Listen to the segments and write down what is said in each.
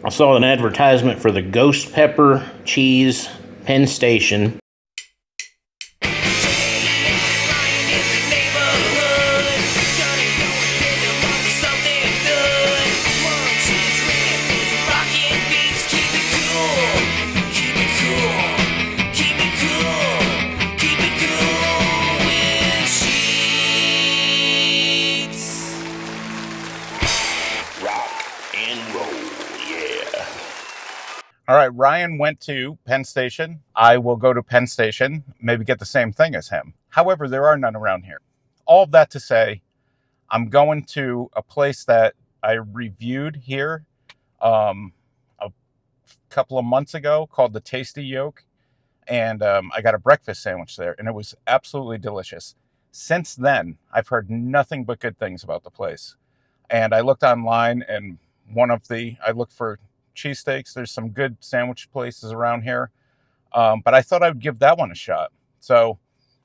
I saw an advertisement for the ghost pepper cheese Penn Station. All right, Ryan went to Penn Station. I will go to Penn Station, maybe get the same thing as him. However, there are none around here. All of that to say, I'm going to a place that I reviewed here a couple of months ago called the Tasty Yolk. And I got a breakfast sandwich there, and it was absolutely delicious. Since then, I've heard nothing but good things about the place. And I looked online, and I looked for cheesesteaks. There's some good sandwich places around here. But I thought I would give that one a shot. So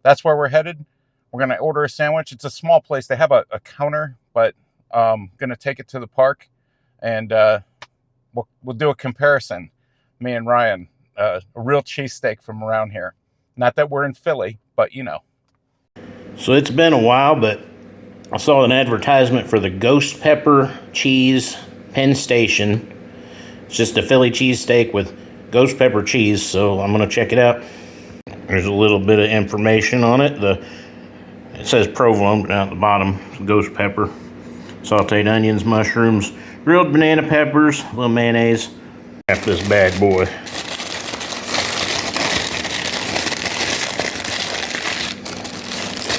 that's where we're headed. We're going to order a sandwich. It's a small place. They have a counter, but going to take it to the park. And we'll do a comparison, me and Ryan. A real cheesesteak from around here. Not that we're in Philly, but you know. So it's been a while, but I saw an advertisement for the ghost pepper cheese Penn Station. It's just a Philly cheesesteak with ghost pepper cheese, so I'm going to check it out. There's a little bit of information on it. It says provolone down at the bottom, ghost pepper, sauteed onions, mushrooms, grilled banana peppers, a little mayonnaise. Got this bad boy.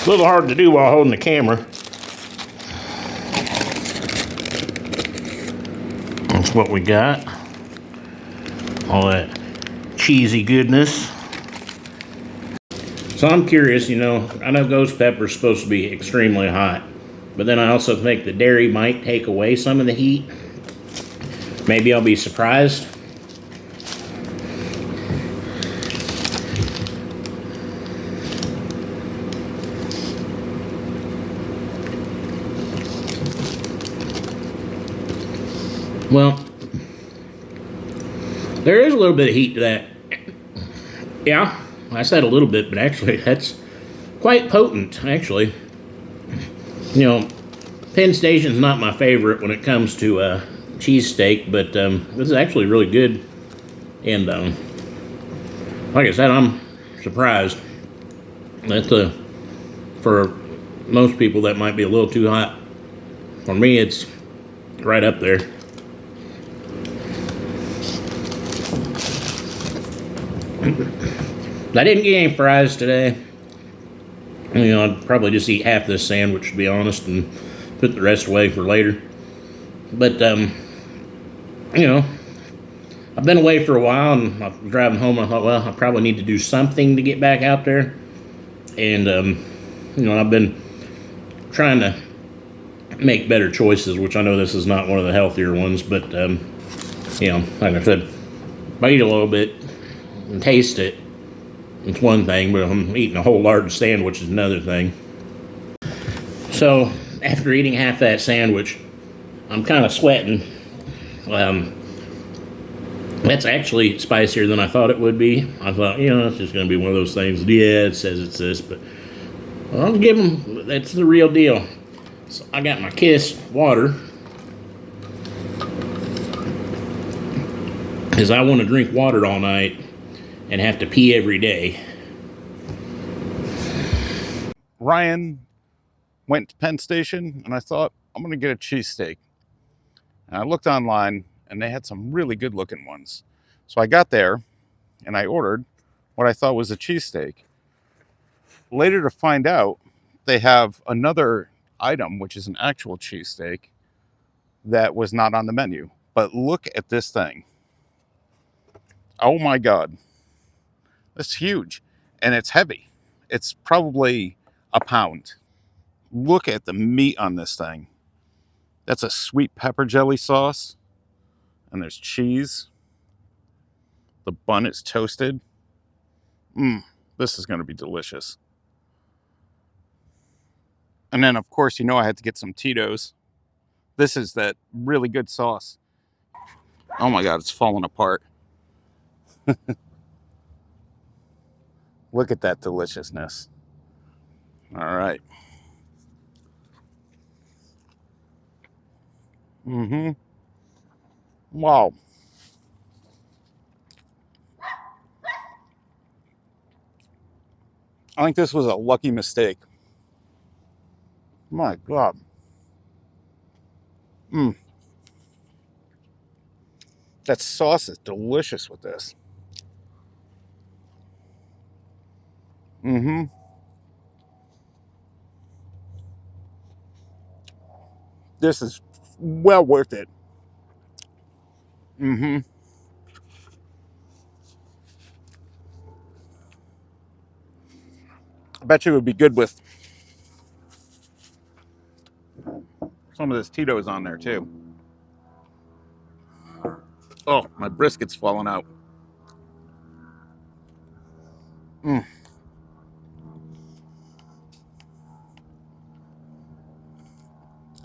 A little hard to do while holding the camera. That's what we got. All that cheesy goodness. So I'm curious, I know ghost pepper is supposed to be extremely hot, but then I also think the dairy might take away some of the heat. Maybe I'll be surprised. Well, there is a little bit of heat to that. Yeah, I said a little bit, but actually that's quite potent, actually. Penn Station's not my favorite when it comes to cheesesteak, but this is actually really good. And like I said, I'm surprised. That's for most people that might be a little too hot. For me, it's right up there. I didn't get any fries today. I'd probably just eat half this sandwich, to be honest, and put the rest away for later. But, I've been away for a while, and I was driving home, and I thought, well, I probably need to do something to get back out there. And, I've been trying to make better choices, which I know this is not one of the healthier ones, but, like I said, if I eat a little bit and taste it, it's one thing, but I'm eating a whole large sandwich is another thing. So, after eating half that sandwich, I'm kind of sweating. That's actually spicier than I thought it would be. I thought, it's just going to be one of those things. Yeah, it says it's this, but I'll give them, that's the real deal. So, I got my Kiss water, because I want to drink water all night and have to pee every day. Ryan went to Penn Station, and I thought, I'm going to get a cheesesteak. And I looked online, and they had some really good-looking ones. So I got there, and I ordered what I thought was a cheesesteak. Later to find out, they have another item, which is an actual cheesesteak, that was not on the menu. But look at this thing. Oh my God. It's huge, and it's heavy. It's probably a pound. Look at the meat on this thing. That's a sweet pepper jelly sauce, and there's cheese. The bun is toasted. This is going to be delicious. And then, of course, I had to get some Tito's. This is that really good sauce. Oh my God, it's falling apart. Look at that deliciousness. All right. Mm-hmm. Wow. I think this was a lucky mistake. My God. Mm. That sauce is delicious with this. Mm-hmm. This is well worth it. Mm-hmm. I bet you it would be good with some of this Tito's on there too. Oh, my brisket's falling out. Mm.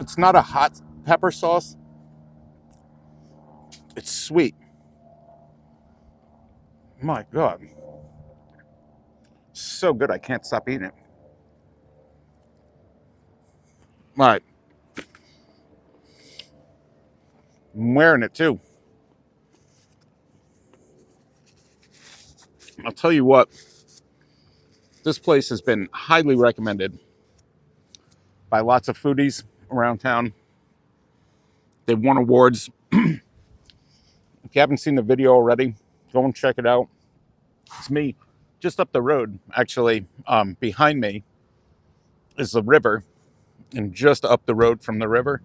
It's not a hot pepper sauce. It's sweet. My God. So good, I can't stop eating it. All right. I'm wearing it too. I'll tell you what, this place has been highly recommended by lots of foodies around town. They've won awards. If you haven't seen the video already, go and check it out. It's me just up the road, actually. Behind me is the river, and just up the road from the river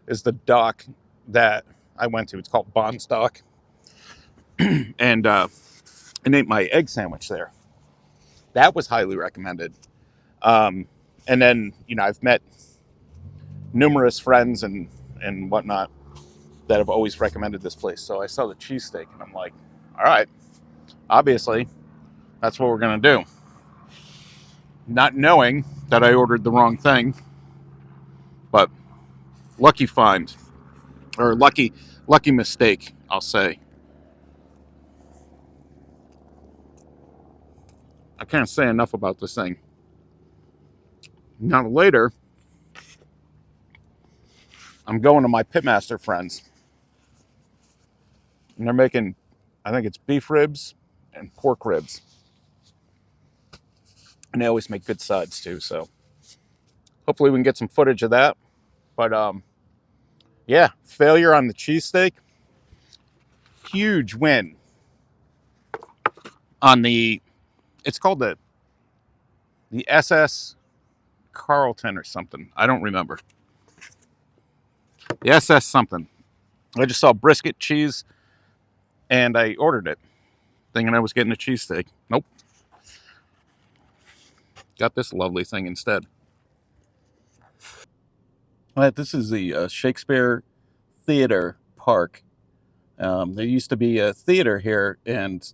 is the dock that I went to. It's called Bond's Dock. And I ate my egg sandwich there. That was highly recommended. And then, I've met numerous friends and whatnot that have always recommended this place. So I saw the cheesesteak and I'm like, all right, obviously that's what we're going to do. Not knowing that I ordered the wrong thing, but lucky find, or lucky mistake, I'll say. I can't say enough about this thing. Now later, I'm going to my pitmaster friends, and they're making, I think it's beef ribs and pork ribs, and they always make good sides too. So hopefully we can get some footage of that. But yeah, failure on the cheesesteak. Huge win on the. It's called the SS Carlton or something. I don't remember. The SS something. I just saw brisket cheese, and I ordered it, thinking I was getting a cheesesteak. Nope. Got this lovely thing instead. This is the Shakespeare Theater Park. There used to be a theater here, and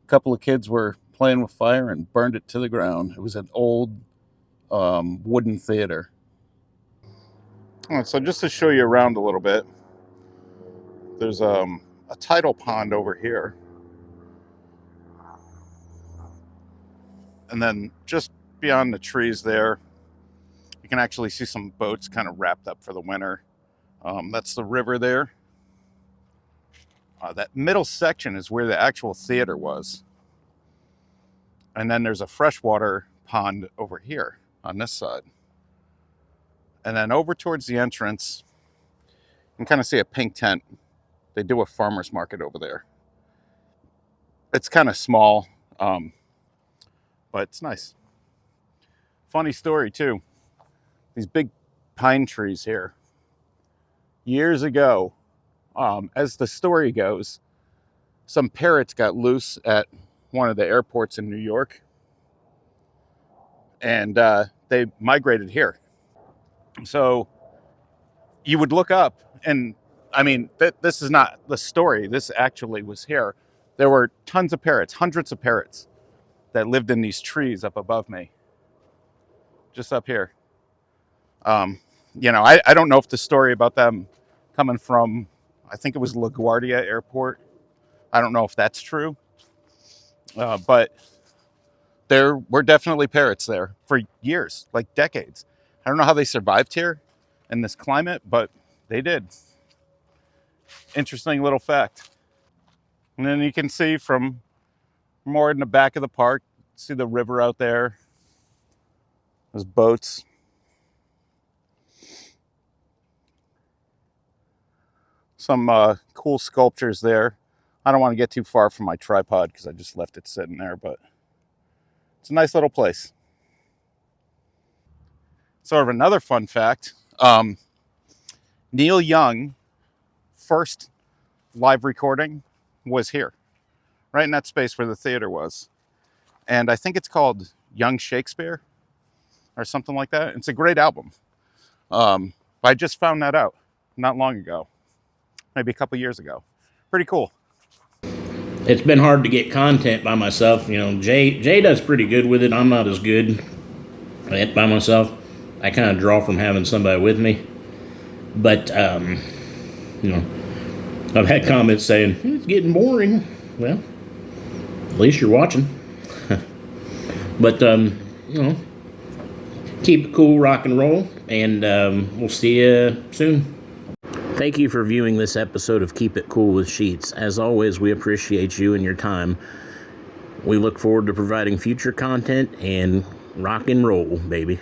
a couple of kids were playing with fire and burned it to the ground. It was an old wooden theater. So just to show you around a little bit, there's a tidal pond over here. And then just beyond the trees there, you can actually see some boats kind of wrapped up for the winter. That's the river there. That middle section is where the actual theater was. And then there's a freshwater pond over here on this side. And then over towards the entrance, you can kind of see a pink tent. They do a farmer's market over there. It's kind of small, but it's nice. Funny story, too. These big pine trees here. Years ago, as the story goes, some parrots got loose at one of the airports in New York, and they migrated here. So you would look up, and I mean, this is not the story. This actually was here. There were tons of parrots, hundreds of parrots that lived in these trees up above me, just up here. I don't know if the story about them coming from, I think it was LaGuardia Airport. I don't know if that's true, but there were definitely parrots there for years, like decades. I don't know how they survived here in this climate, but they did. Interesting little fact. And then you can see from more in the back of the park, see the river out there. There's boats. Some cool sculptures there. I don't want to get too far from my tripod because I just left it sitting there, but it's a nice little place. Sort of another fun fact, Neil Young first live recording was here, right in that space where the theater was. And I think it's called Young Shakespeare or something like that. It's a great album. I just found that out not long ago, maybe a couple years ago. Pretty cool. It's been hard to get content by myself. You know, Jay does pretty good with it. I'm not as good at it by myself. I kind of draw from having somebody with me. But, you know, I've had comments saying, it's getting boring. Well, at least you're watching. But, you know, keep it cool, rock and roll, and we'll see you soon. Thank you for viewing this episode of Keep It Cool with Sheets. As always, we appreciate you and your time. We look forward to providing future content and rock and roll, baby.